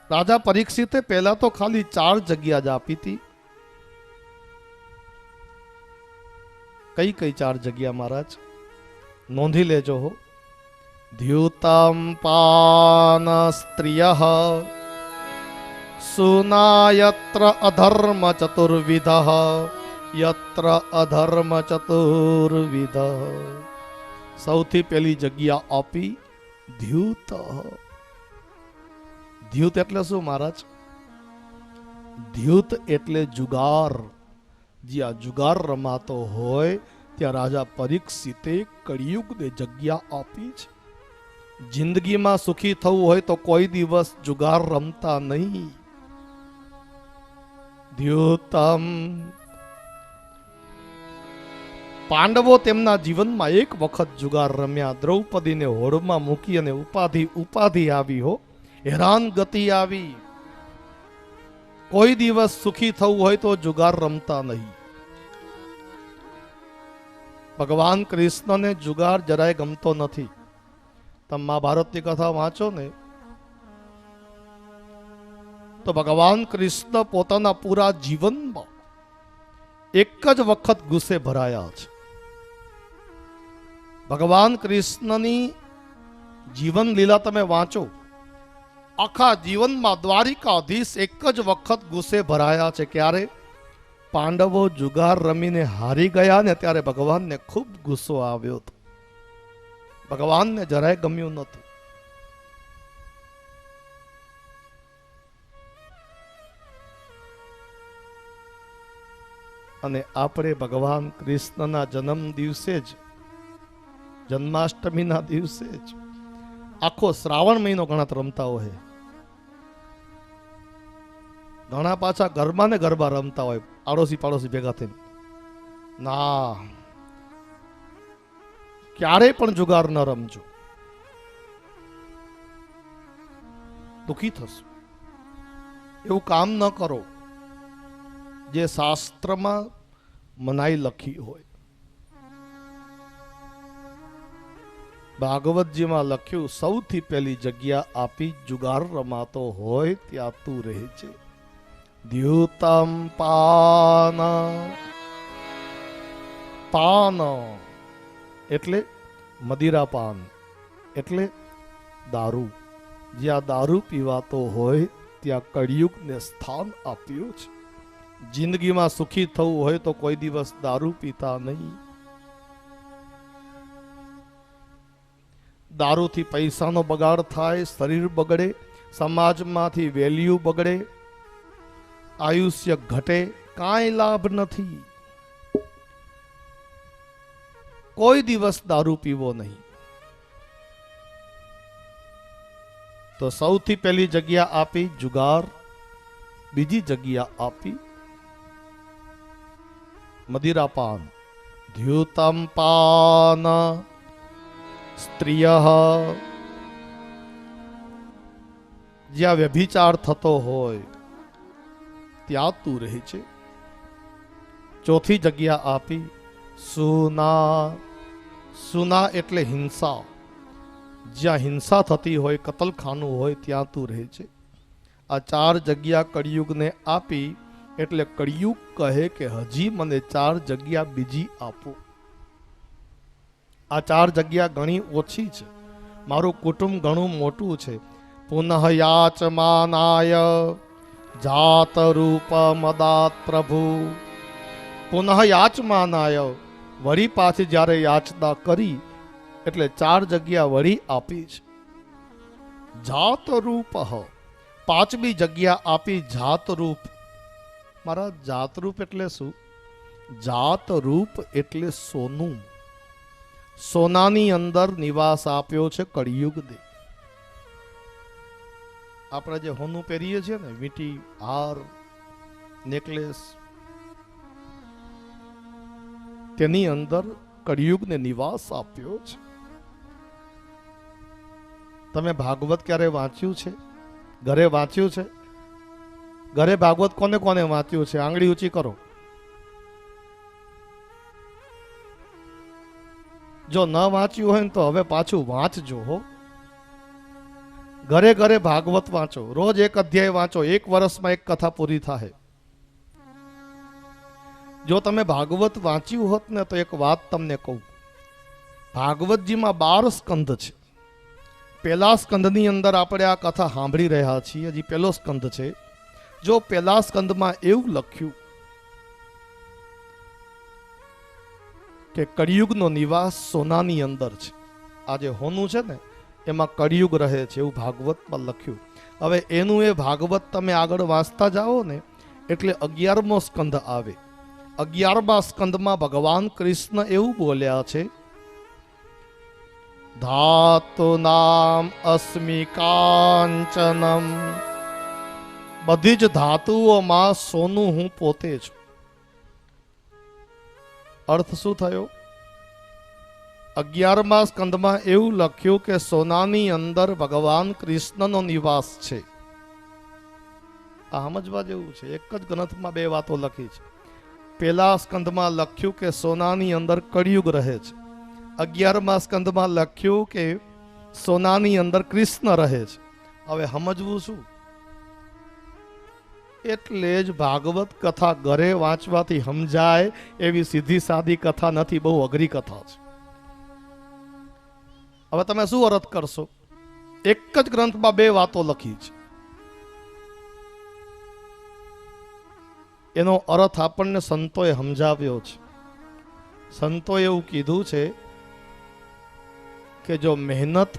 રાજા પરીક્ષિતે પહેલા તો ખાલી 4 જગ્યા જ આપી હતી. કઈ કઈ 4 જગ્યા મહારાજ? નોંધી લેજો હો. દ્યુતમ પાન સ્ત્રિયઃ સુનાયત્ર અધર્મ ચતુર્વિધઃ યત્ર અધર્મ ચતુર્વિધ. સૌથી પહેલી જગ્યા આપી દ્યુત. દ્યુત એટલે શું મહારાજ? દ્યુત એટલે જુગાર. જ્યાં જુગાર રમાતો હોય ત્યાં રાજા પરીક્ષિતે કળિયુગને જગ્યા આપી છે. જિંદગીમાં સુખી થવું હોય તો કોઈ દિવસ જુગાર રમતા નહીં. દ્યુતમ. પાંડવો તેમના જીવનમાં એક વખત જુગાર રમ્યા. દ્રૌપદીને હોડમાં મૂકી અને ઉપાધિ આવી હો, હેરાન ગતિ આવી. કોઈ દિવસ સુખી થવું હોય તો જુગાર રમતા નહીં. ભગવાન કૃષ્ણને જુગાર જરાય ગમતો નથી. તમે મહાભારતની કથા વાંચો ને તો ભગવાન કૃષ્ણ પોતાના પૂરા જીવનમાં એક જ વખત ગુસ્સે ભરાયા છે. ભગવાન કૃષ્ણની જીવન લીલા તમે વાંચો, આખા જીવનમાં દ્વારિકાધીશ એક જ વખત ગુસ્સે ભરાયા છે. ક્યારે? પાંડવો જુગાર રમીને હારી ગયા ને ત્યારે ભગવાનને ખૂબ ગુસ્સો આવ્યો હતો. ભગવાનને જરાય ગમ્યું નહોતું. અને આપણે ભગવાન કૃષ્ણના જન્મ દિવસે જ, જન્માષ્ટમીના દિવસે જ આખો શ્રાવણ મહિનો ઘણા રમતા હોય. ઘણા પાછા ગરબા ને ગરબા રમતા હોય આડોશી પાડોશી ભેગા થઈને. ના, ક્યારેય પણ જુગાર ન રમજો, દુખી થશો. એવું કામ ન કરો જે શાસ્ત્રમાં મનાઈ લખી હોય. ભાગવતજીમાં લખ્યું, સૌથી પહેલી જગ્યા આપી જુગાર રમાતો હોય ત્યાં તું રહે છે. દ્યુતમ પાન, પાન એટલે મદિરા પાન એટલે દારૂ. જ્યાં દારૂ પીવાતો હોય ત્યાં કળિયુગને સ્થાન આપ્યું છે. જિંદગીમાં સુખી થવું હોય તો કોઈ દિવસ દારૂ પીતા નહીં. દારૂથી પૈસાનો બગાડ થાય, શરીર બગડે, સમાજમાંથી વેલ્યુ બગડે, આયુષ્ય ઘટે, કાંઈ લાભ નથી. કોઈ દિવસ દારૂ પીવો નહીં. તો સૌથી પહેલી જગ્યા આપી જુગાર, બીજી જગ્યા આપી મદિરા પાન. દ્યુતમ પાન સ્ત્રીય, જ્યાં વ્યભિચાર થતો હોય ત્યાં તું રહે છે. ચોથી જગ્યા આપી સુના, સુના એટલે હિંસા. જ્યાં હિંસા થતી હોય, કતલખાનું હોય ત્યાં તું રહે છે. આ 4 જગ્યા કળિયુગને આપી એટલે કળિયુગ કહે કે હજી મને 4 જગ્યા બીજી આપો. આ 4 જગ્યા ઘણી ઓછી છે, મારું કુટુંબ ઘણું મોટું છે. પુનઃ યાચમાનાય જાત રૂપ મદાત પ્રભુ. પુનઃ યાચમાનાય, વળી પાછી જ્યારે યાચના કરી એટલે 4 જગ્યા વળી આપી છે. જાત રૂપ, 5મી જગ્યા આપી જાત રૂપ. મારા જાત રૂપ એટલે શું? જાત રૂપ એટલે સોનું. સોનાની અંદર નિવાસ આપ્યો છે કળિયુગને. આપણે જે હોનું પહેરીએ છીએ ને, વીંટી, હાર, નેકલેસ, તેની અંદર કળિયુગને નિવાસ આપ્યો છે. તમે ભાગવત ક્યારે વાંચ્યું છે? ઘરે વાંચ્યું છે? ઘરે ભાગવત કોને કોને વાંચ્યું છે? આંગળી ઊંચી કરો. જો ન વાંચ્યું હોય ને તો હવે પાછું વાંચજો હો. ઘરે ઘરે ભાગવત વાંચો, રોજ 1 અધ્યાય વાંચો. 1 વર્ષમાં 1 કથા પૂરી થાય. જો તમે ભાગવત વાંચ્યું હોત ને તો એક વાત તમને કહું. ભાગવતજીમાં 12 સ્કંદ છે. પહેલા સ્કંદની અંદર આપણે આ કથા સાંભળી રહ્યા છીએ. હજી પહેલો સ્કંદ છે. જો પહેલા સ્કંદમાં એવું લખ્યું કે કળિયુગનો નિવાસ સોનાની અંદર છે, આ જે હોનું છે ને એમાં કળિયુગ રહે છે, એવું ભાગવતમાં લખ્યું. હવે એનું એ ભાગવત તમે આગળ વાંચતા જાઓ ને એટલે 11મો સ્કંદ આવે. 11મા સ્કંદમાં ભગવાન કૃષ્ણ એવું બોલ્યા છે, ધાતુ નામ અસ્મિ કાંચનમ. બધી જ ધાતુઓમાં સોનું હું પોતે છું. અર્થ શું થયો? 11મા સ્કંદમાં એવું લખ્યું કે સોનાની અંદર ભગવાન કૃષ્ણનો નિવાસ છે. આ સમજવા જેવું છે. એક જ ગ્રંથમાં 2 વાતો લખી છે. પહેલા સ્કંદમાં લખ્યું કે સોનાની અંદર કળિયુગ રહે છે. 11મા સ્કંદમાં લખ્યું કે સોનાની અંદર કૃષ્ણ રહે છે. હવે સમજવું શું? એટલે જ ભાગવત કથા ઘરે વાંચવાથી સમજાય એવી સીધી સાદી કથા નથી, બહુ અઘરી કથા છે. હવે તમે શું અર્થ કરશો? એક જ ગ્રંથમાં 2 વાતો લખી છે. એનો અર્થ આપણને સંતોએ સમજાવ્યો છે. સંતોએ એવું કીધું છે કે જો મહેનત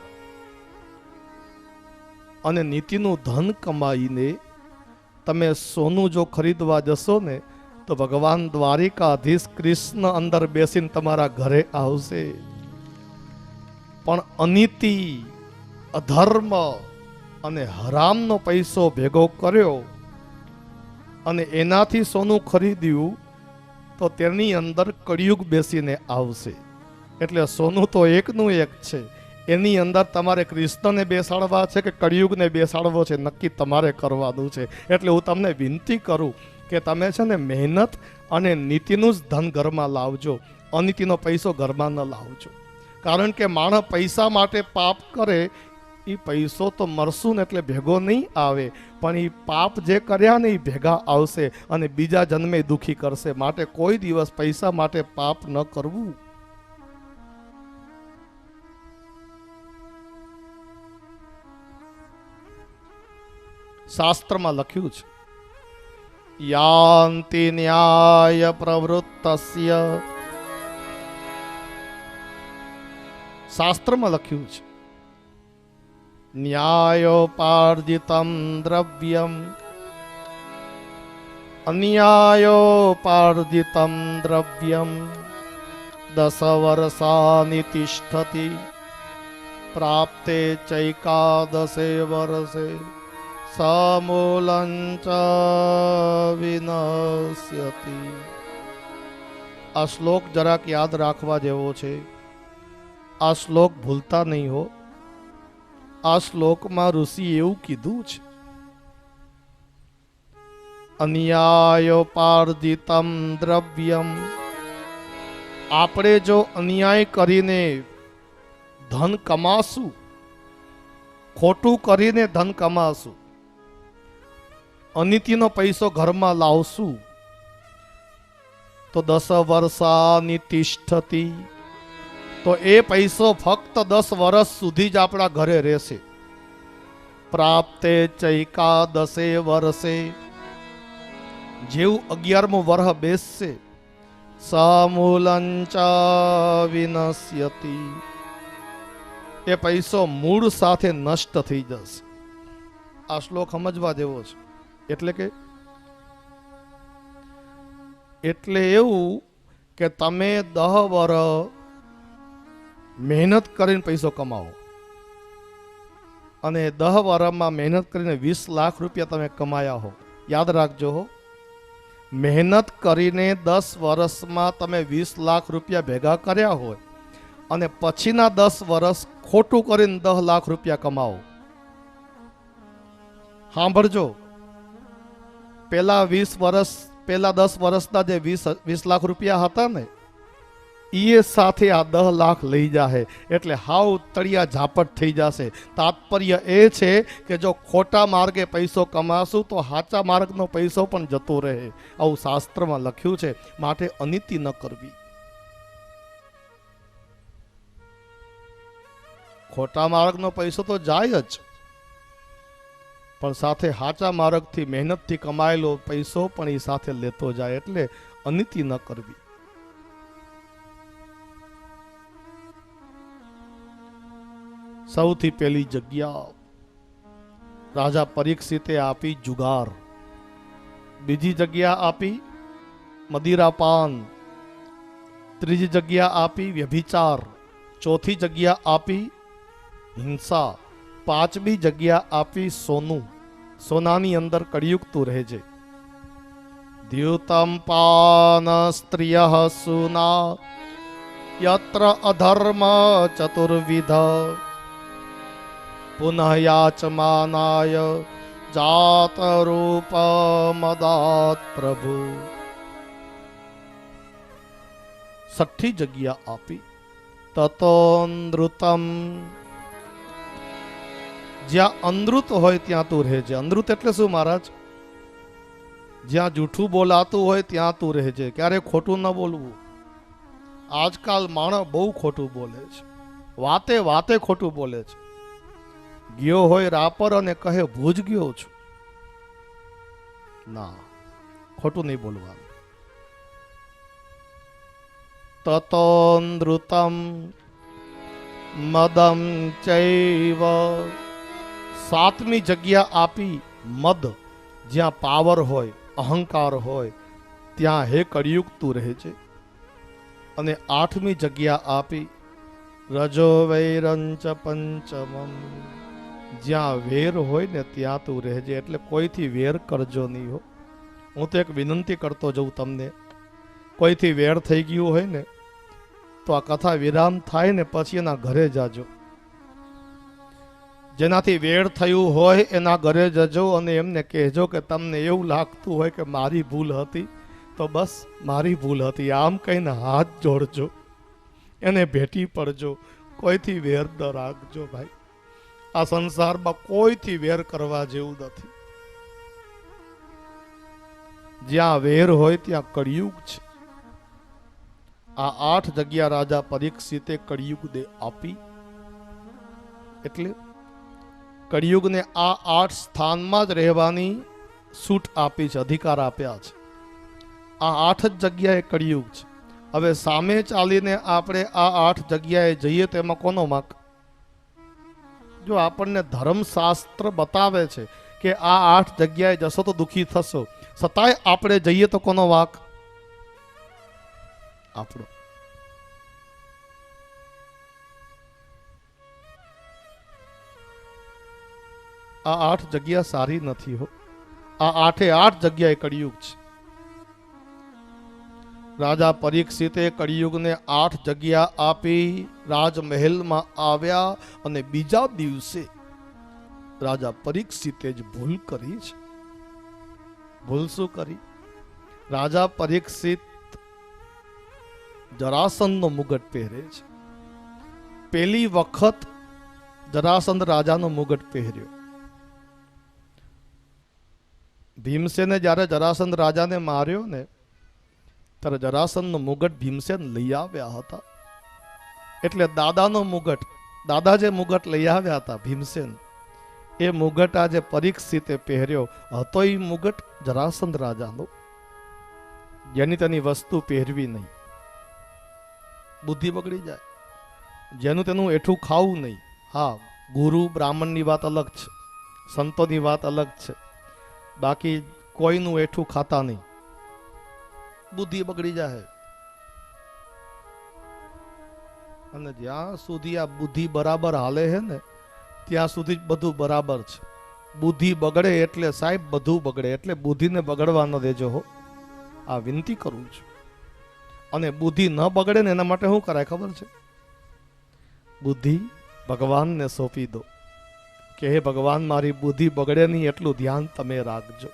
અને નીતિનું ધન કમાઈને તમે સોનું જો ખરીદવા જશો ને તો ભગવાન દ્વારિકાધીશ કૃષ્ણ અંદર બેસીને તમારા ઘરે આવશે. પણ અનીતિ, અધર્મ અને હરામનો પૈસો ભેગો કર્યો અને એનાથી સોનું ખરીદ્યું તો તેની અંદર કળિયુગ બેસીને આવશે. એટલે સોનું તો એકનું એક છે, એની અંદર તમારે કૃષ્ણને બેસાડવા છે કે કળિયુગને બેસાડવો છે, નક્કી તમારે કરવાનું છે. એટલે હું તમને વિનંતી કરું કે તમે છે ને મહેનત અને નીતિનું જ ધન ઘરમાં લાવજો, અનીતિનો પૈસો ઘરમાં ન લાવજો. કારણ કે માણસ પૈસા માટે પાપ કરે, એ પૈસો તો મરશું ને એટલે ભેગો નહીં આવે, પણ એ પાપ જે કર્યા ને એ ભેગા આવશે અને બીજા જન્મે દુખી કરશે. માટે કોઈ દિવસ પૈસા માટે પાપ ન કરવું. શાસ્ત્રમાં લખ્યું છે, યાન્તિ ન્યાય પ્રવૃત્તસ્ય. શાસ્ત્રમાં લખ્યું છે, ન્યાયોપાર્જિતમ દ્રવ્યમ અન્યાયોપાર્જિતમ દ્રવ્યમ 10 વર્ષાનિ તિષ્ઠતિ પ્રાપ્તે ચૈકાદશે વર્ષે સમૂલંચ વિનશ્યતિ. આ શ્લોક જરાક યાદ રાખવા જેવો છે. આ શ્લોક ભૂલતા નહીં હો. આ શ્લોકમાં ઋષિ એવું કીધું છે, અન્યાયોપાર્જિતમ દ્રવ્યમ. આપણે જો અન્યાય કરીને ધન કમાશું, ખોટું કરીને ધન કમાશું, અનીતિનો પૈસો ઘરમાં લાવશું તો 10 વર્ષાનિ તિષ્ઠતિ, તો એ પૈસો ફક્ત 10 વર્ષ સુધી જ આપણા ઘરે રહેશે. પ્રાપ્તે ચૈકાદશે વર્ષે, જેવું 11મું વર્ષ બેસશે, સમૂલંચ વિનશ્યતિ, એ પૈસો મૂળ સાથે નષ્ટ થઈ જશે. આ શ્લોક સમજવા જેવો છે. એટલે એવું કે તમે 10 વર્ષ મહેનત કરીને પૈસો કમાવો અને 10 વર્ષમાં મહેનત કરીને 20 લાખ રૂપિયા તમે કમાયા હો. યાદ રાખજો હો, મહેનત કરીને 10 વર્ષમાં તમે 20 લાખ રૂપિયા ભેગા કર્યા હોય અને પછીના 10 વર્ષ ખોટું કરીને 10 લાખ રૂપિયા કમાવો. સાંભળજો, પેલા 10 વર્ષના જે 20 લાખ રૂપિયા હતા ને, એ સાથે આ 10 લાખ લઈ જાહે. એટલે હાવ તળિયા ઝાપટ થઈ જશે. તાત્પર્ય એ છે કે જો ખોટા માર્ગે પૈસો કમાશું તો સાચા માર્ગનો પૈસો પણ જતો રહે. આવું શાસ્ત્રમાં લખ્યું છે. માટે અનીતિ ન કરવી. ખોટા માર્ગનો પૈસો તો જાય જ, પણ સાથે સાચા માર્ગથી મહેનતથી કમાયેલો પૈસો પણ એ સાથે લેતો જાય. એટલે અનીતિ ન કરવી. સૌથી પહેલી જગ્યા રાજા પરીક્ષિતે આપી જુગાર, બીજી જગ્યા આપી મદિરાપાન, ત્રીજી જગ્યા આપી વ્યભિચાર, ચોથી જગ્યા આપી હિંસા, પાંચમી જગ્યા આપી સોનું. સોનાની અંદર કળિયુગ તું રહેજે. દ્યુતમ પાન સ્ત્રિય સુના યત્ર અધર્મ ચતુર્વિધ પુનઃ યાચમાનાય જાત રૂપ મદાત પ્રભુ. 6ઠી જગ્યા આપી તતોનૃતમ. જ્યાં અનૃત હોય ત્યાં તું રહેજે. અનૃત એટલે શું મહારાજ? જ્યાં જૂઠું બોલાતું હોય ત્યાં તું રહેજે. ક્યારે ખોટું ન બોલવું. આજકાલ માણસ બહુ ખોટું બોલે છે, વાતે વાતે ખોટું બોલે છે. ગયો હોય રાપર અને કહે ભૂજ ગયો છું. ના, ખોટું નહીં બોલવાનું. તતોનૃતમ મદમ ચૈવ, સાતમી જગ્યા આપી મદ, જ્યાં પાવર હોય, અહંકાર હોય, ત્યાં હે કળિયુગ તું રહે છે. અને આઠમી જગ્યા આપી રજો વૈરંચ પંચમમ, જ્યાં વેર હોય ને ત્યાં તું રહેજે. એટલે કોઈથી વેર કરજો નહીં હો. હું તો એક વિનંતી કરતો જઉં તમને, કોઈથી વેર થઈ ગયું હોય ને તો આ કથા વિરામ થાય ને પછી એના ઘરે જાજો. જેનાથી વેર થયું હોય એના ઘરે જજો અને એમને કહેજો કે તમને એવું લાગતું હોય કે મારી ભૂલ હતી તો બસ મારી ભૂલ હતી, આમ કહીને હાથ જોડજો, એને ભેટી પડજો. કોઈથી વેર ન રાખજો ભાઈ. આ સંસારમાં કોઈથી વેર કરવા જેવું નથી. જ્યાં વેર હોય ત્યાં કળિયુગ છે. આ 8 જગ્યા રાજા પરીક્ષિતે કળિયુગ દે આપી. એટલે કળિયુગને આ 8 સ્થાનમાં જ રહેવાની છૂટ આપી છે, અધિકાર આપ્યા છે. આ 8 જ જગ્યાએ કળિયુગ છે. હવે સામે ચાલીને આપણે આ 8 જગ્યાએ જઈએ તો એમાં કોનો વાંક? જો આપણને ધર્મશાસ્ત્ર બતાવે છે કે આ 8 જગ્યાએ જશો તો દુઃખી થશો, છતાંય આપણે જઈએ તો કોનો વાંક? આપણો. આ 8 જગ્યા સારી નથી હો. આ 8 જગ્યાએ કળિયુગ છે. રાજા પરીક્ષિતે કળિયુગને 8 જગ્યા આપી રાજમહેલમાં આવ્યા અને બીજા દિવસે રાજા પરીક્ષિતે જ ભૂલ કરી છે. ભૂલ શું કરી? રાજા પરીક્ષિત જરાસંધનો મુગટ પહેરે છે. પહેલી વખત જરાસંધ રાજાનો મુગટ પહેર્યો. ભીમસેને જ્યારે જરાસંધ રાજાને માર્યો ને ત્યારે જરાસંધનો મુગટ ભીમસેન લઈ આવ્યા હતા. એટલે દાદાનો મુગટ, દાદા જે મુગટ લઈ આવ્યા હતા ભીમસેન, એ મુગટ આજે પરીક્ષિતે પહેર્યો હતો. એ મુગટ જરાસંધ રાજાનો. જેની તેની વસ્તુ પહેરવી નહીં, બુદ્ધિ બગડી જાય. જેનું તેનું એઠું ખાવું નહીં. હા, ગુરુ બ્રાહ્મણની વાત અલગ છે, સંતોની વાત અલગ છે, બાકી કોઈનું એઠું ખાતા નહીં, બુદ્ધિ બગડી જાય. અને જ્યાં સુધી આ બુદ્ધિ બરાબર હાલે છે ને ત્યાં સુધી જ બધું બરાબર છે. બુદ્ધિ બગડે એટલે સાહેબ બધું બગડે. એટલે બુદ્ધિને બગડવા ન દેજો હો, આ વિનંતી કરું છું. અને બુદ્ધિ ન બગડે ને એના માટે શું કરાય ખબર છે? બુદ્ધિ ભગવાનને સોંપી દો કે હે ભગવાન, મારી બુદ્ધિ બગડે નહીં એટલું ધ્યાન તમે રાખજો.